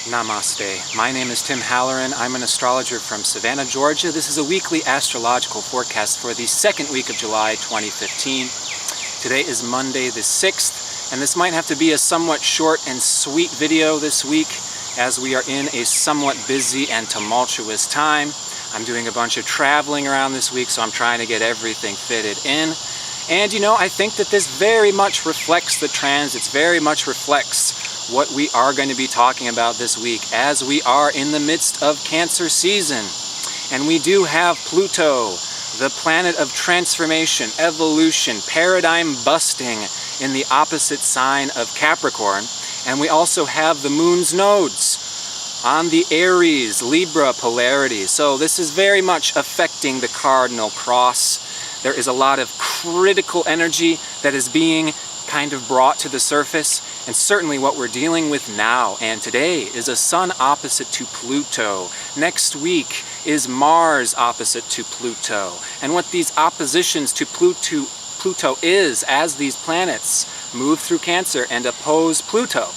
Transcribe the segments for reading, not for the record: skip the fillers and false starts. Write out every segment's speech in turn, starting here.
Namaste. My name is Tim Halloran. I'm an astrologer from Savannah, Georgia. This is a weekly astrological forecast for the second week of July 2015. Today is Monday the 6th, and this might have to be a somewhat short and sweet video this week as we are in a somewhat busy and tumultuous time. I'm doing a bunch of traveling around this week, so I'm trying to get everything fitted in. And I think that this very much reflects the transits, very much reflects what we are going to be talking about this week as we are in the midst of Cancer season. And we do have Pluto, the planet of transformation, evolution, paradigm busting in the opposite sign of Capricorn. And we also have the moon's nodes on the Aries-Libra polarity. So this is very much affecting the cardinal cross. There is a lot of critical energy that is being kind of brought to the surface, and certainly what we're dealing with now and today is a Sun opposite to Pluto. Next week is Mars opposite to Pluto. And what these oppositions to Pluto is, as these planets move through Cancer and oppose Pluto,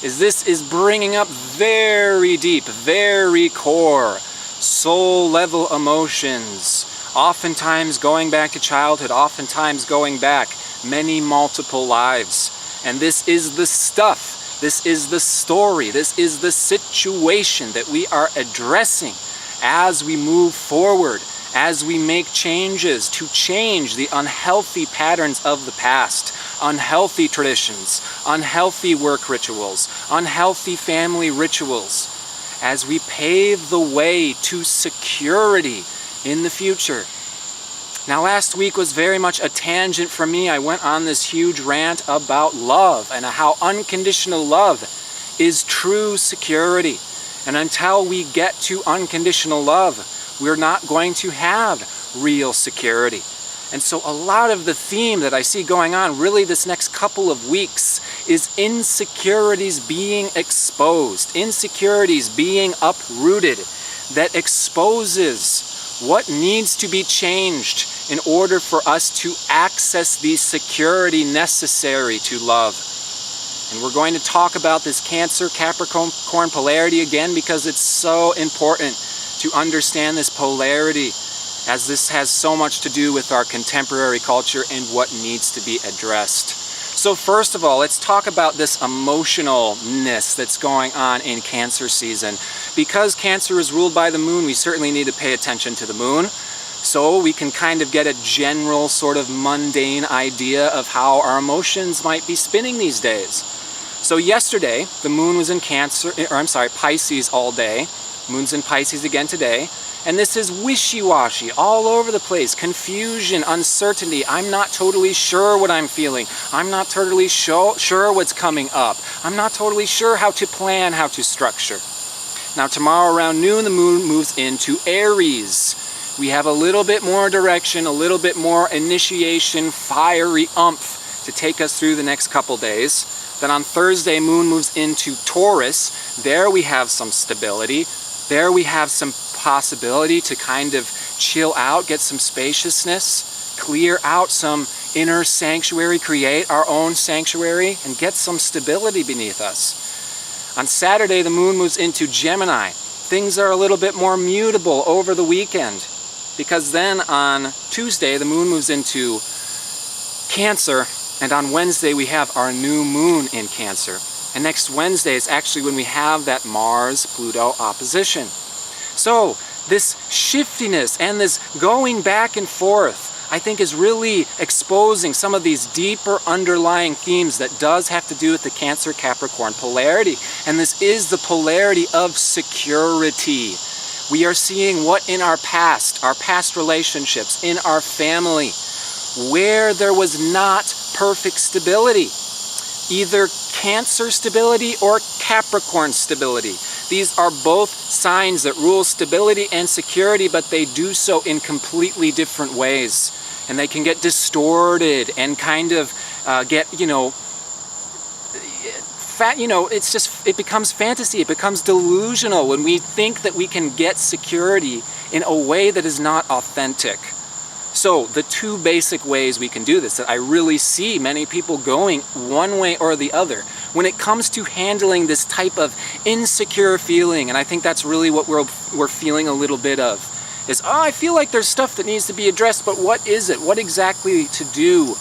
is this is bringing up very deep, very core, soul-level emotions, oftentimes going back to childhood, oftentimes going back many multiple lives. And this is the stuff, this is the story, this is the situation that we are addressing as we move forward, as we make changes to change the unhealthy patterns of the past, unhealthy traditions, unhealthy work rituals, unhealthy family rituals, as we pave the way to security in the future. Now, last week was very much a tangent for me. I went on this huge rant about love and how unconditional love is true security. And until we get to unconditional love, we're not going to have real security. And so a lot of the theme that I see going on really this next couple of weeks is insecurities being exposed, insecurities being uprooted, that exposes what needs to be changed in order for us to access the security necessary to love. And we're going to talk about this Cancer-Capricorn polarity again because it's so important to understand this polarity, as this has so much to do with our contemporary culture and what needs to be addressed. So first of all, let's talk about this emotionalness that's going on in Cancer season. Because Cancer is ruled by the moon, we certainly need to pay attention to the moon, so we can kind of get a general sort of mundane idea of how our emotions might be spinning these days. So yesterday, the moon was in Pisces all day. Moon's in Pisces again today. And this is wishy-washy, all over the place, confusion, uncertainty. I'm not totally sure what I'm feeling. I'm not totally sure what's coming up. I'm not totally sure how to plan, how to structure. Now tomorrow around noon, the moon moves into Aries. We have a little bit more direction, a little bit more initiation, fiery oomph to take us through the next couple days. Then on Thursday, moon moves into Taurus. There we have some stability. There we have some possibility to kind of chill out, get some spaciousness, clear out some inner sanctuary, create our own sanctuary, and get some stability beneath us. On Saturday, the moon moves into Gemini. Things are a little bit more mutable over the weekend, because then on Tuesday, the moon moves into Cancer, and on Wednesday, we have our new moon in Cancer. And next Wednesday is actually when we have that Mars-Pluto opposition. So this shiftiness and this going back and forth, I think, is really exposing some of these deeper underlying themes that does have to do with the Cancer-Capricorn polarity. And this is the polarity of security. We are seeing what in our past relationships, in our family, where there was not perfect stability, either Cancer stability or Capricorn stability. These are both signs that rule stability and security, but they do so in completely different ways. And they can get distorted and kind of it becomes fantasy, it becomes delusional when we think that we can get security in a way that is not authentic. So the two basic ways we can do this that I really see many people going one way or the other. when it comes to handling this type of insecure feeling, and I think that's really what we're feeling a little bit of, is, oh, I feel like there's stuff that needs to be addressed, but what is it? What exactly to do?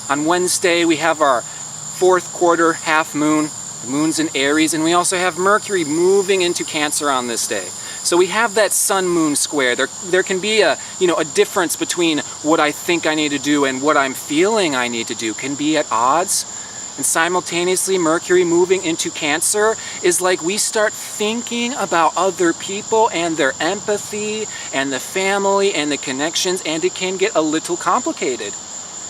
On Wednesday, we have our 4th quarter half moon. The moon's in Aries, and we also have Mercury moving into Cancer on this day. So we have that sun-moon square. There can be a difference between what I think I need to do and what I'm feeling I need to do can be at odds. And simultaneously, Mercury moving into Cancer is like we start thinking about other people and their empathy and the family and the connections, and it can get a little complicated.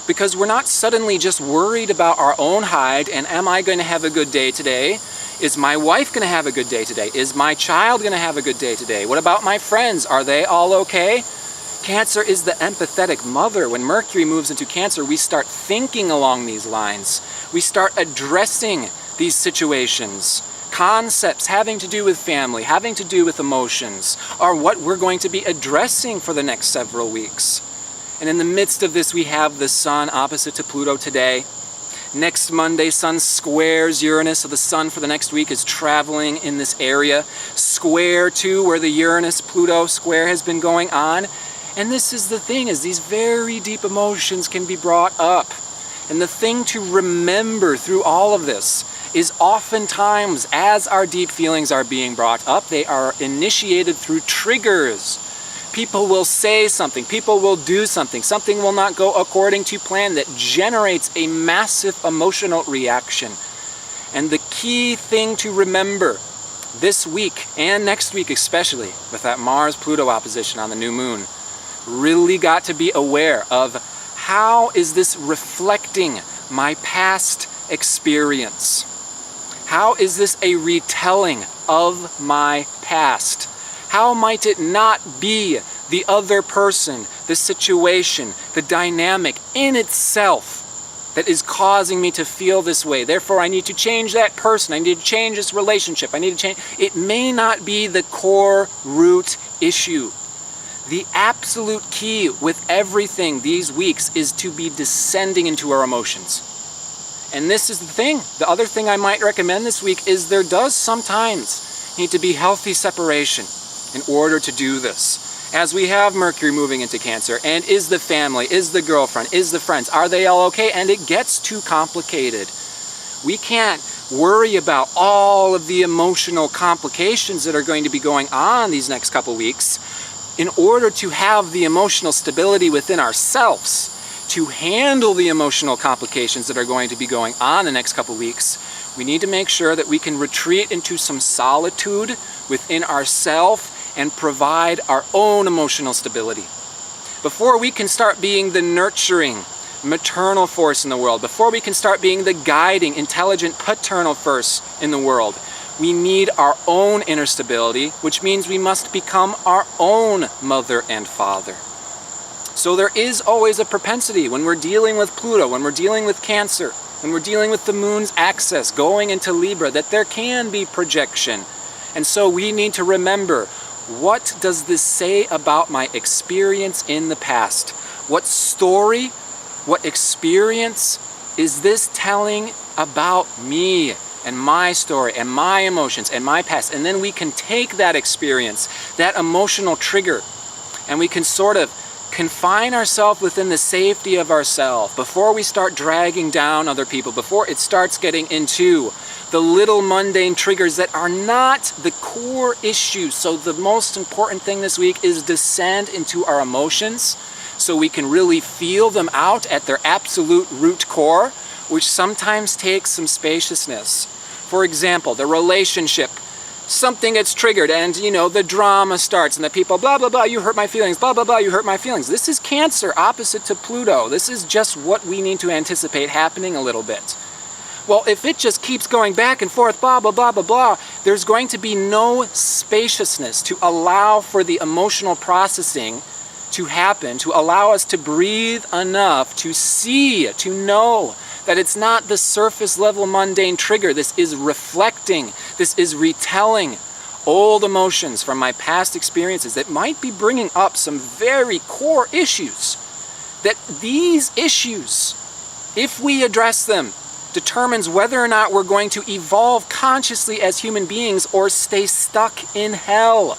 Because we're not suddenly just worried about our own hide and am I going to have a good day today? Is my wife going to have a good day today? Is my child going to have a good day today? What about my friends? Are they all okay? Cancer is the empathetic mother. When Mercury moves into Cancer, we start thinking along these lines. We start addressing these situations. Concepts having to do with family, having to do with emotions, are what we're going to be addressing for the next several weeks. And in the midst of this, we have the Sun opposite to Pluto today. Next Monday, Sun squares Uranus, so the Sun for the next week is traveling in this area. Square to where the Uranus-Pluto square has been going on. And this is the thing, is these very deep emotions can be brought up. And the thing to remember through all of this is oftentimes, as our deep feelings are being brought up, they are initiated through triggers. People will say something, people will do something, something will not go according to plan that generates a massive emotional reaction. And the key thing to remember this week and next week especially, with that Mars-Pluto opposition on the new moon, really got to be aware of how is this reflecting my past experience? How is this a retelling of my past? How might it not be the other person, the situation, the dynamic in itself that is causing me to feel this way? Therefore, I need to change that person. I need to change this relationship. I need to change. It may not be the core root issue. The absolute key with everything these weeks is to be descending into our emotions. And this is the thing. The other thing I might recommend this week is there does sometimes need to be healthy separation in order to do this. As we have Mercury moving into Cancer, and is the family, is the girlfriend, is the friends, are they all okay? And it gets too complicated. We can't worry about all of the emotional complications that are going to be going on these next couple weeks in order to have the emotional stability within ourselves to handle the emotional complications that are going to be going on the next couple weeks. We need to make sure that we can retreat into some solitude within ourselves and provide our own emotional stability. Before we can start being the nurturing, maternal force in the world, before we can start being the guiding, intelligent, paternal force in the world, we need our own inner stability, which means we must become our own mother and father. So there is always a propensity when we're dealing with Pluto, when we're dealing with Cancer, when we're dealing with the moon's axis going into Libra, that there can be projection. And so we need to remember, what does this say about my experience in the past? What story, what experience is this telling about me and my story and my emotions and my past? And then we can take that experience, that emotional trigger, and we can sort of confine ourselves within the safety of ourselves before we start dragging down other people, before it starts getting into the little mundane triggers that are not the core issues. So the most important thing this week is descend into our emotions so we can really feel them out at their absolute root core, which sometimes takes some spaciousness. For example, the relationship, something gets triggered and, the drama starts and the people, blah, blah, blah, you hurt my feelings, blah, blah, blah, you hurt my feelings. This is Cancer opposite to Pluto. This is just what we need to anticipate happening a little bit. Well, if it just keeps going back and forth, blah, blah, blah, blah, blah, there's going to be no spaciousness to allow for the emotional processing to happen, to allow us to breathe enough to see, to know that it's not the surface level mundane trigger. This is reflecting, this is retelling old emotions from my past experiences that might be bringing up some very core issues. That these issues, if we address them, determines whether or not we're going to evolve consciously as human beings or stay stuck in hell.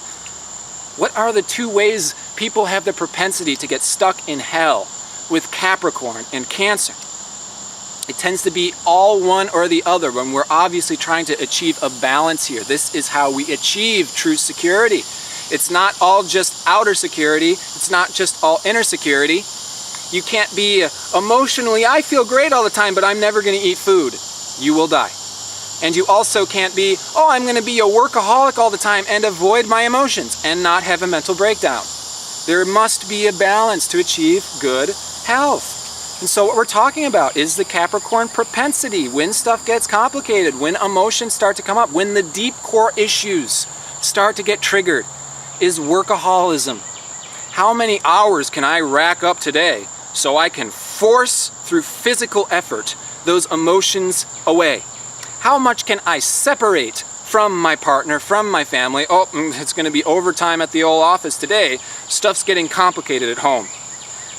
What are the two ways people have the propensity to get stuck in hell with Capricorn and Cancer? It tends to be all one or the other when we're obviously trying to achieve a balance here. This is how we achieve true security. It's not all just outer security. It's not just all inner security. You can't be emotionally, I feel great all the time, but I'm never going to eat food. You will die. And you also can't be, oh, I'm going to be a workaholic all the time and avoid my emotions and not have a mental breakdown. There must be a balance to achieve good health. And so what we're talking about is the Capricorn propensity. When stuff gets complicated, when emotions start to come up, when the deep core issues start to get triggered, is workaholism. How many hours can I rack up today so I can force through physical effort those emotions away? How much can I separate from my partner, from my family? Oh, it's going to be overtime at the old office today. Stuff's getting complicated at home.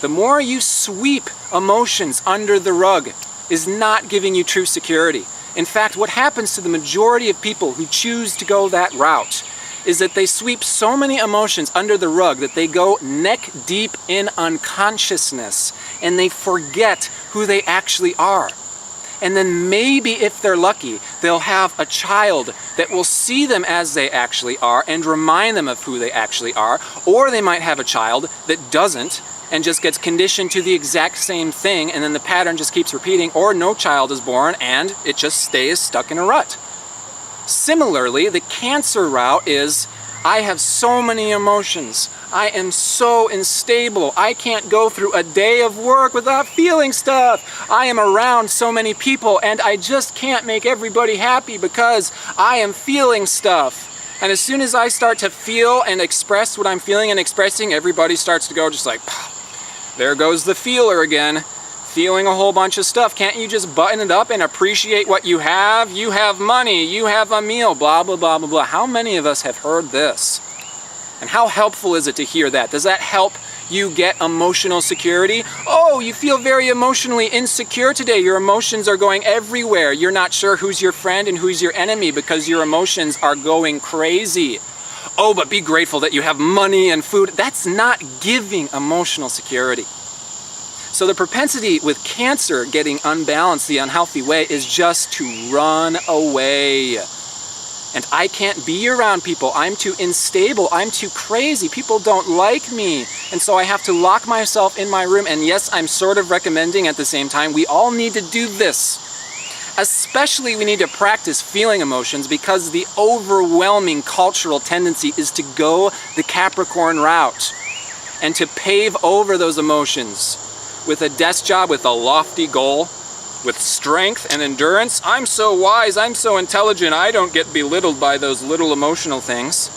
The more you sweep emotions under the rug is not giving you true security. In fact, what happens to the majority of people who choose to go that route is that they sweep so many emotions under the rug that they go neck deep in unconsciousness and they forget who they actually are. And then maybe if they're lucky, they'll have a child that will see them as they actually are and remind them of who they actually are. Or they might have a child that doesn't and just gets conditioned to the exact same thing, and then the pattern just keeps repeating, or no child is born and it just stays stuck in a rut. Similarly, the Cancer route is, I have so many emotions. I am so unstable. I can't go through a day of work without feeling stuff. I am around so many people and I just can't make everybody happy because I am feeling stuff. And as soon as I start to feel and express what I'm feeling and expressing, everybody starts to go just like, there goes the feeler again. Feeling a whole bunch of stuff. Can't you just button it up and appreciate what you have? You have money, you have a meal, blah, blah, blah, blah, blah. How many of us have heard this? And how helpful is it to hear that? Does that help you get emotional security? Oh, you feel very emotionally insecure today. Your emotions are going everywhere. You're not sure who's your friend and who's your enemy because your emotions are going crazy. Oh, but be grateful that you have money and food. That's not giving emotional security. So the propensity with Cancer getting unbalanced the unhealthy way is just to run away. And I can't be around people. I'm too unstable. I'm too crazy. People don't like me. And so I have to lock myself in my room. And yes, I'm sort of recommending at the same time, we all need to do this. Especially we need to practice feeling emotions because the overwhelming cultural tendency is to go the Capricorn route and to pave over those emotions with a desk job, with a lofty goal, with strength and endurance. I'm so wise, I'm so intelligent, I don't get belittled by those little emotional things.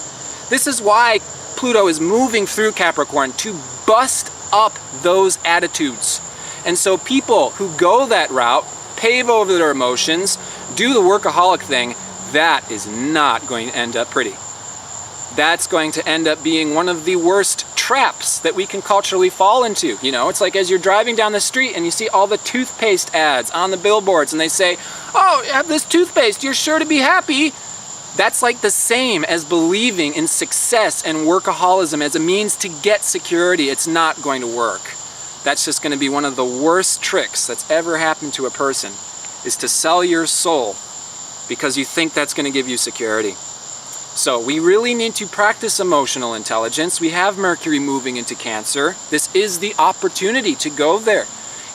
This is why Pluto is moving through Capricorn, to bust up those attitudes. And so people who go that route, pave over their emotions, do the workaholic thing, that is not going to end up pretty. That's going to end up being one of the worst traps that we can culturally fall into. You know, it's like as you're driving down the street and you see all the toothpaste ads on the billboards and they say, oh, you have this toothpaste, you're sure to be happy. That's like the same as believing in success and workaholism as a means to get security. It's not going to work. That's just going to be one of the worst tricks that's ever happened to a person, is to sell your soul because you think that's going to give you security. So we really need to practice emotional intelligence. We have Mercury moving into Cancer. This is the opportunity to go there.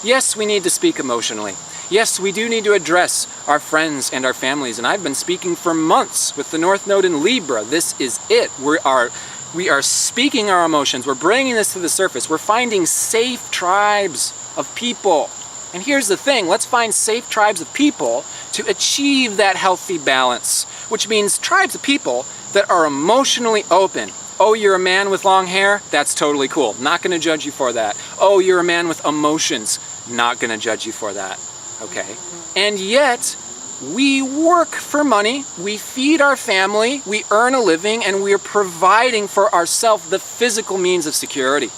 Yes, we need to speak emotionally. Yes, we do need to address our friends and our families. And I've been speaking for months with the North Node in Libra. This is it. We are speaking our emotions. We're bringing this to the surface. We're finding safe tribes of people. And here's the thing. Let's find safe tribes of people to achieve that healthy balance, which means tribes of people that are emotionally open. Oh, you're a man with long hair? That's totally cool. Not going to judge you for that. Oh, you're a man with emotions? Not going to judge you for that. Okay. And yet, we work for money, we feed our family, we earn a living, and we're providing for ourselves the physical means of security.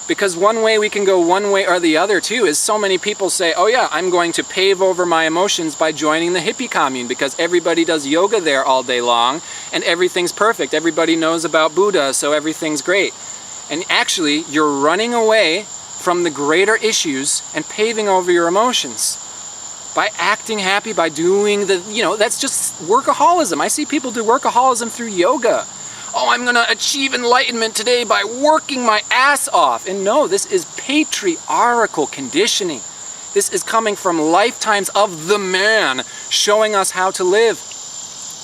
Because one way we can go one way or the other too is so many people say, oh yeah, I'm going to pave over my emotions by joining the hippie commune because everybody does yoga there all day long and everything's perfect. Everybody knows about Buddha, so everything's great. And actually, you're running away from the greater issues and paving over your emotions by acting happy, by doing that's just workaholism. I see people do workaholism through yoga. Oh, I'm going to achieve enlightenment today by working my ass off. And no, this is patriarchal conditioning. This is coming from lifetimes of the man showing us how to live.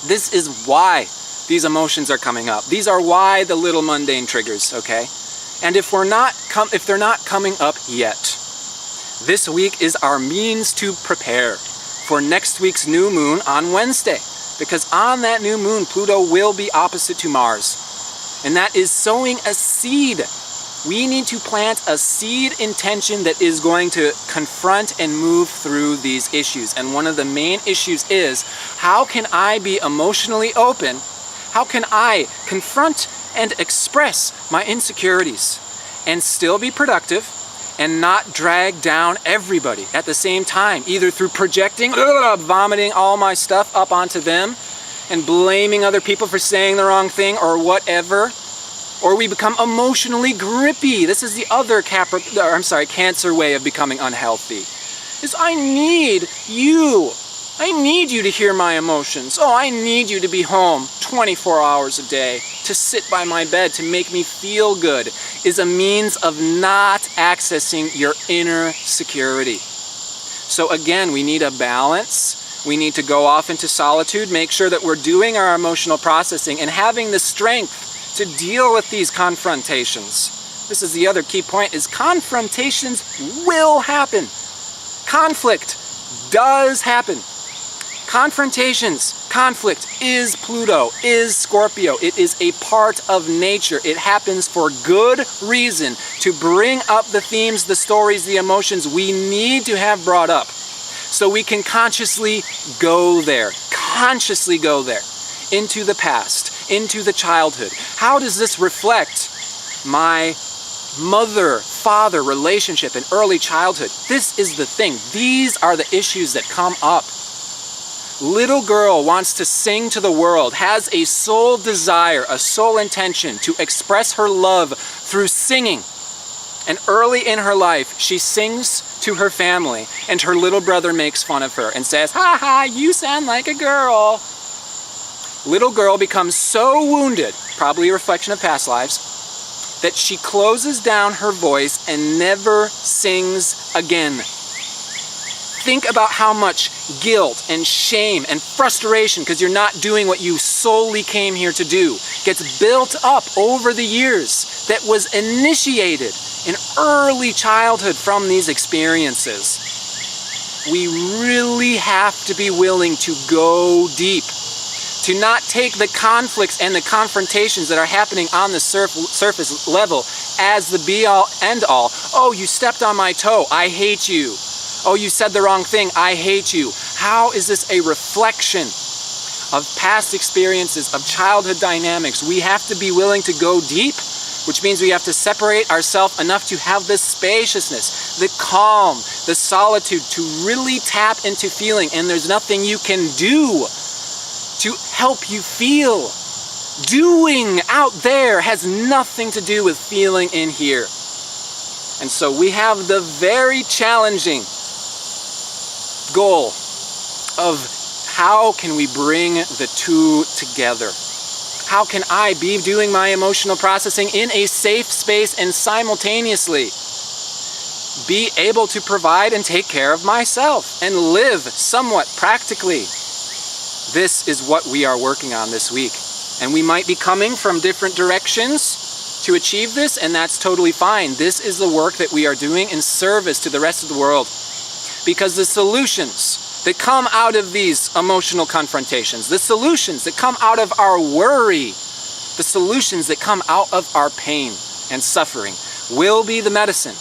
This is why these emotions are coming up. These are why the little mundane triggers, okay? And if they're not coming up yet, this week is our means to prepare for next week's new moon on Wednesday. Because on that new moon, Pluto will be opposite to Mars. And that is sowing a seed. We need to plant a seed intention that is going to confront and move through these issues. And one of the main issues is, how can I be emotionally open? How can I confront and express my insecurities and still be productive and not drag down everybody at the same time, either through projecting, vomiting all my stuff up onto them and blaming other people for saying the wrong thing or whatever, or we become emotionally grippy. This is the other Cancer way of becoming unhealthy. Is I need you to hear my emotions. Oh, I need you to be home 24 hours a day, to sit by my bed, to make me feel good, is a means of not accessing your inner security. So again, we need a balance. We need to go off into solitude, make sure that we're doing our emotional processing and having the strength to deal with these confrontations. This is the other key point, is confrontations will happen. Conflict does happen. Confrontations, conflict is Pluto, is Scorpio. It is a part of nature. It happens for good reason, to bring up the themes, the stories, the emotions we need to have brought up so we can consciously go there into the past, into the childhood. How does this reflect my mother-father relationship in early childhood? This is the thing. These are the issues that come up. Little girl wants to sing to the world, has a soul desire, a soul intention to express her love through singing. And early in her life, she sings to her family, and her little brother makes fun of her and says, "Ha ha, you sound like a girl." Little girl becomes so wounded, probably a reflection of past lives, that she closes down her voice and never sings again. Think about how much guilt and shame and frustration, because you're not doing what you solely came here to do, gets built up over the years, that was initiated in early childhood from these experiences. We really have to be willing to go deep, to not take the conflicts and the confrontations that are happening on the surface level as the be-all, end-all. Oh, you stepped on my toe, I hate you. Oh, you said the wrong thing, I hate you. How is this a reflection of past experiences, of childhood dynamics? We have to be willing to go deep, which means we have to separate ourselves enough to have the spaciousness, the calm, the solitude, to really tap into feeling. And there's nothing you can do to help you feel. Doing out there has nothing to do with feeling in here. And so we have the very challenging goal of how can we bring the two together? How can I be doing my emotional processing in a safe space and simultaneously be able to provide and take care of myself and live somewhat practically? This is what we are working on this week. And we might be coming from different directions to achieve this, and that's totally fine. This is the work that we are doing in service to the rest of the world. Because the solutions that come out of these emotional confrontations, the solutions that come out of our worry, the solutions that come out of our pain and suffering will be the medicine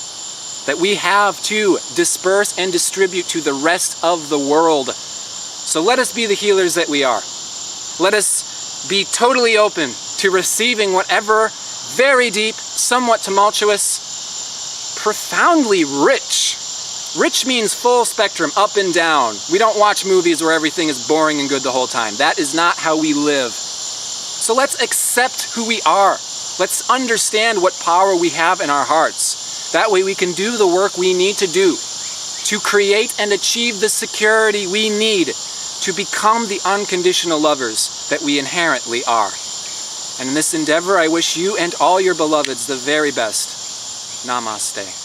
that we have to disperse and distribute to the rest of the world. So let us be the healers that we are. Let us be totally open to receiving whatever very deep, somewhat tumultuous, profoundly rich. Rich means full spectrum, up and down. We don't watch movies where everything is boring and good the whole time. That is not how we live. So let's accept who we are. Let's understand what power we have in our hearts. That way we can do the work we need to do to create and achieve the security we need to become the unconditional lovers that we inherently are. And in this endeavor, I wish you and all your beloveds the very best. Namaste.